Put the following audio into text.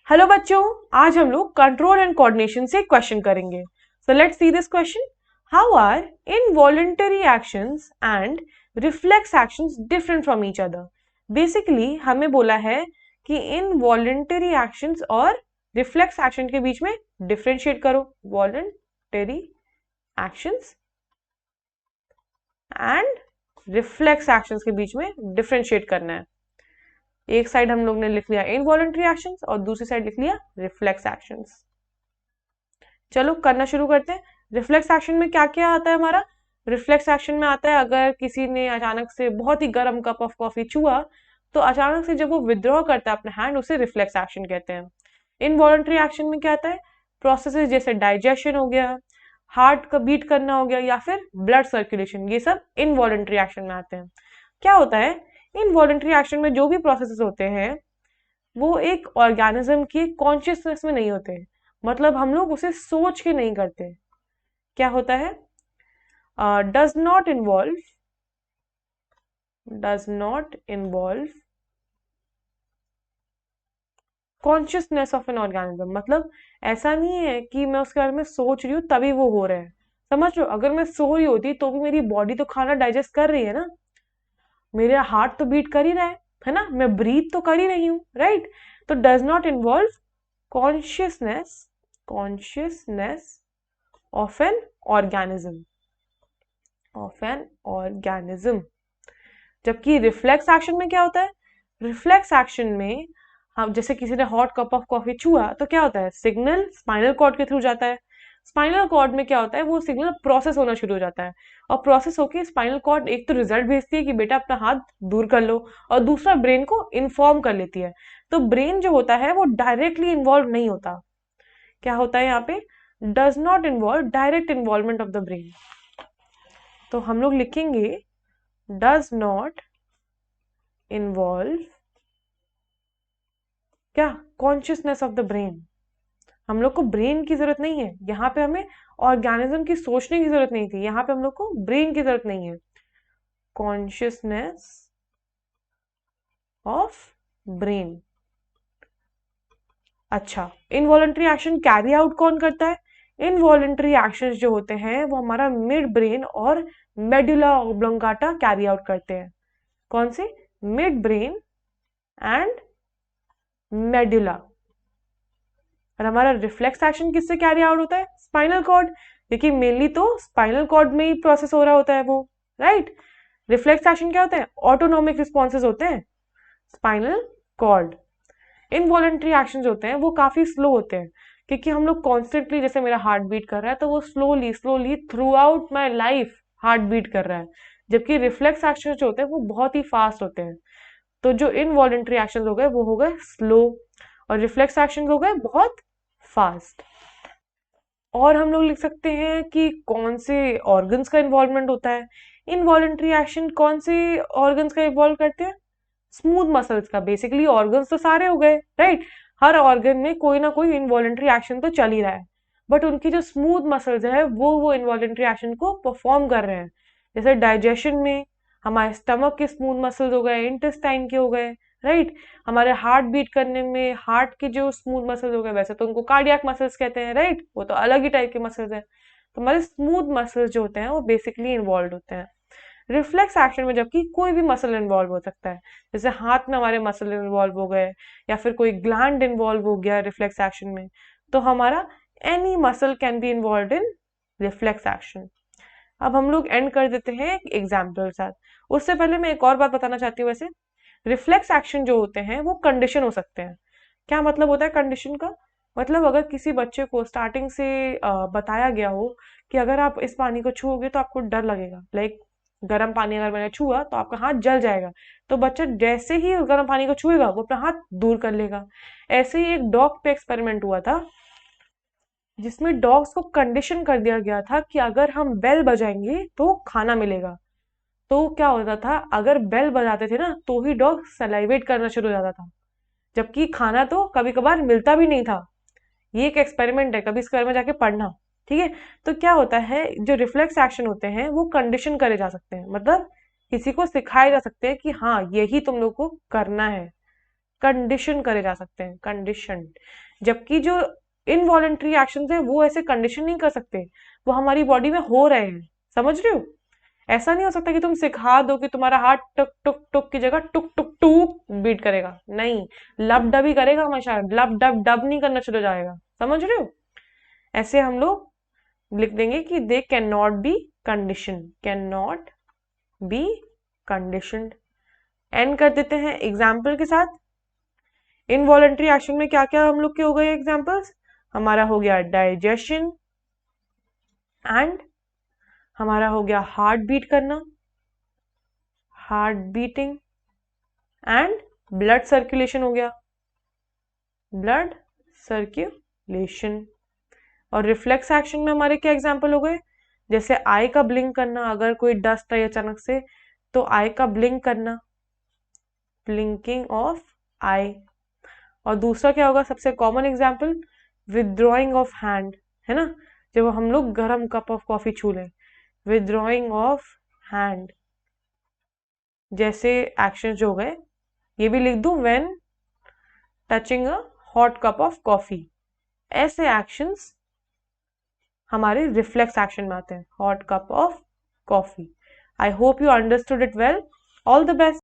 Hello बच्चों, आज हम लोग कंट्रोल एंड कोऑर्डिनेशन से क्वेश्चन करेंगे। So let's see this question. How are involuntary actions and reflex actions different from each other. Basically हमें बोला है कि इनवॉलंटरी एक्शंस और रिफ्लेक्स एक्शन के बीच में डिफरेंशिएट करो। Voluntary actions and reflex actions के बीच में डिफरेंशिएट करना है। एक साइड हम लोग ने लिख लिया इनवॉलंटरी एक्शंस और दूसरी साइड लिख लिया रिफ्लेक्स एक्शंस। चलो करना शुरू करते हैं। रिफ्लेक्स एक्शन में क्या क्या आता है हमारा? रिफ्लेक्स एक्शन में आता है अगर किसी ने अचानक से बहुत ही गर्म कप ऑफ कॉफी छुआ तो अचानक से जब वो विद्रॉ करता है अपना हैंड, उसे रिफ्लेक्स एक्शन कहते हैं। इनवॉलंटरी एक्शन में क्या आता है? प्रोसेसेस जैसे डाइजेशन हो गया, हार्ट का बीट करना हो गया या फिर ब्लड सर्कुलेशन, ये सब इनवॉलंटरी एक्शन में आते हैं। क्या होता है इनवॉलंटरी एक्शन में? जो भी प्रोसेसेस होते हैं वो एक ऑर्गेनिज्म की कॉन्शियसनेस में नहीं होते, मतलब हम लोग उसे सोच के नहीं करते। क्या होता है? Does not involve consciousness of an organism. मतलब ऐसा नहीं है कि मैं उसके बारे में सोच रही हूँ तभी वो हो रहा है। समझ लो, अगर मैं सो रही होती तो भी मेरी बॉडी तो खाना डाइजेस्ट कर रही है ना, मेरा हार्ट तो बीट कर ही रहा है ना, मैं ब्रीथ तो कर ही रही हूँ, राइट? तो does not involve consciousness consciousness of an organism. जबकि रिफ्लेक्स एक्शन में क्या होता है? रिफ्लेक्स एक्शन में हम जैसे किसी ने हॉट कप ऑफ कॉफी छुआ तो क्या होता है? सिग्नल स्पाइनल कॉर्ड के थ्रू जाता है। स्पाइनल कॉर्ड में क्या होता है? वो सिग्नल प्रोसेस होना शुरू हो जाता है और प्रोसेस होके स्पाइनल कॉर्ड एक तो रिजल्ट भेजती है कि बेटा अपना हाथ दूर कर लो, और दूसरा ब्रेन को इन्फॉर्म कर लेती है। तो ब्रेन जो होता है वो डायरेक्टली इन्वॉल्व नहीं होता। क्या होता है यहाँ पे? Does not involve direct involvement of the brain. तो हम लोग लिखेंगे डज नॉट इन्वॉल्व क्या? Consciousness of the brain. हम लोग को ब्रेन की जरूरत नहीं है यहाँ पे, हमें ऑर्गेनिज्म की सोचने की जरूरत नहीं थी, यहाँ पे हम लोग को ब्रेन की जरूरत नहीं है। Consciousness of brain. अच्छा, इनवॉलंटरी एक्शन कैरी आउट कौन करता है? इनवॉलंटरी एक्शंस जो होते हैं वो हमारा मिड ब्रेन और मेडुला ऑब्लोंगाटा कैरी आउट करते हैं। कौन से? Mid brain and medulla. और हमारा रिफ्लेक्स एक्शन किससे कैरी आउट होता है? Spinal cord. देखिए मेनली तो स्पाइनल कॉर्ड में ही प्रोसेस हो रहा होता है वो, राइट? रिफ्लेक्स एक्शन क्या होता है? ऑटोनोमिक रिस्पॉन्सेज होते हैं, स्पाइनल कॉर्ड। इनवॉलंटरी एक्शंस होते हैं वो काफी स्लो होते हैं, क्योंकि हम लोग कॉन्स्टेंटली, जैसे मेरा हार्ट बीट कर रहा है तो वो slowly slowly throughout my life heartbeat कर रहा है। जबकि रिफ्लेक्स एक्शन जो होते हैं वो बहुत ही फास्ट होते हैं। तो जो इनवॉलंटरी एक्शंस हो गए वो हो गए स्लो और रिफ्लेक्स एक्शन हो गए बहुत फास्ट। और हम लोग लिख सकते हैं कि कौन से ऑर्गन्स का इन्वॉल्वमेंट होता है। इनवॉलंटरी एक्शन कौन से ऑर्गन्स का इन्वॉल्व करते हैं? स्मूथ मसल्स का। बेसिकली ऑर्गन्स तो सारे हो गए, राइट? हर ऑर्गन में कोई ना कोई इनवॉलंटरी एक्शन तो चल ही रहा है, बट उनकी जो स्मूथ मसल्स है वो इनवॉलंटरी एक्शन को परफॉर्म कर रहे हैं। जैसे डाइजेशन में हमारे स्टमक के स्मूथ मसल्स हो गए, इंटेस्टाइन के हो गए, राइट? हमारे हार्ट बीट करने में हार्ट के जो स्मूथ मसल्स हो गए, वैसे तो उनको कार्डियक मसल्स कहते हैं, राइट? वो तो अलग ही टाइप के मसल्स हैं। तो हमारे स्मूथ मसल्स जो होते हैं वो बेसिकली इन्वॉल्व होते हैं। रिफ्लेक्स एक्शन में जबकि कोई भी मसल इन्वॉल्व हो सकता है, जैसे हाथ में हमारे मसल इन्वॉल्व हो गए या फिर कोई ग्लैंड इन्वॉल्व हो गया रिफ्लेक्स एक्शन में, तो हमारा any muscle can be involve in reflex action. अब हम लोग एंड कर देते हैं एक एग्जाम्पल के साथ। उससे पहले मैं एक और बात बताना चाहती हूँ। वैसे रिफ्लेक्स एक्शन जो होते हैं वो कंडीशन हो सकते हैं। क्या मतलब होता है कंडीशन का? मतलब अगर किसी बच्चे को स्टार्टिंग से बताया गया हो कि अगर आप इस पानी को छूओगे तो आपको डर लगेगा, लाइक गर्म पानी अगर मैंने छुआ तो आपका हाथ जल जाएगा, तो बच्चा जैसे ही गर्म पानी को छुएगा वो अपना हाथ दूर कर लेगा। ऐसे ही एक डॉग पे एक्सपेरिमेंट हुआ था जिसमें डॉग्स को कंडीशन कर दिया गया था कि अगर हम बेल बजाएंगे तो खाना मिलेगा। तो क्या होता था, अगर बेल बजाते थे ना तो ही डॉग सलाइवेट करना शुरू हो जाता था, जबकि खाना तो कभी कभार मिलता भी नहीं था। ये एक एक्सपेरिमेंट है, कभी इसके बारे में जाके पढ़ना, ठीक है? तो क्या होता है, जो रिफ्लेक्स एक्शन होते हैं वो कंडीशन करे जा सकते हैं, मतलब किसी को सिखाए जा सकते हैं कि हाँ यही तुम लोग को करना है। कंडीशन करे जा सकते हैं, कंडीशन। जबकि जो इनवॉलेंट्री एक्शंस है वो ऐसे कंडीशन नहीं कर सकते, वो हमारी बॉडी में हो रहे हैं, समझ रहे हो। ऐसा नहीं हो सकता कि तुम सिखा दो कि तुम्हारा हार्ट टुक टुक टुक की जगह टुक टुक टुक बीट करेगा, नहीं, लब डब ही करेगा हमेशा, लब डब डब नहीं करना शुरू हो जाएगा, समझ रहे हो। ऐसे हम लोग लिख देंगे कि they can not be condition, can not be conditioned. And कर देते हैं एग्जाम्पल के साथ। इनवॉलेंट्री एक्शन में क्या क्या हम लोग के हो गए एग्जाम्पल्स, हमारा हो गया डाइजेशन, एंड हमारा हो गया हार्ट बीट करना, heart beating, and blood circulation हो गया, ब्लड सर्कुलेशन। और रिफ्लेक्स एक्शन में हमारे क्या एग्जाम्पल हो गए, जैसे आई का ब्लिंक करना, अगर कोई डस्ट आई अचानक से तो आई का ब्लिंक करना, ब्लिंकिंग ऑफ आई। और दूसरा क्या होगा, सबसे common example, withdrawing of hand, है ना, जब हम लोग गर्म कप ऑफ कॉफी छू लें, विदड्रॉइंग ऑफ हैंड। जैसे एक्शन जो हो गए, ये भी लिख दूं, when touching a hot cup of coffee. ऐसे एक्शंस हमारे रिफ्लेक्स एक्शन में आते हैं, hot cup of coffee. I hope you understood it well. All the best.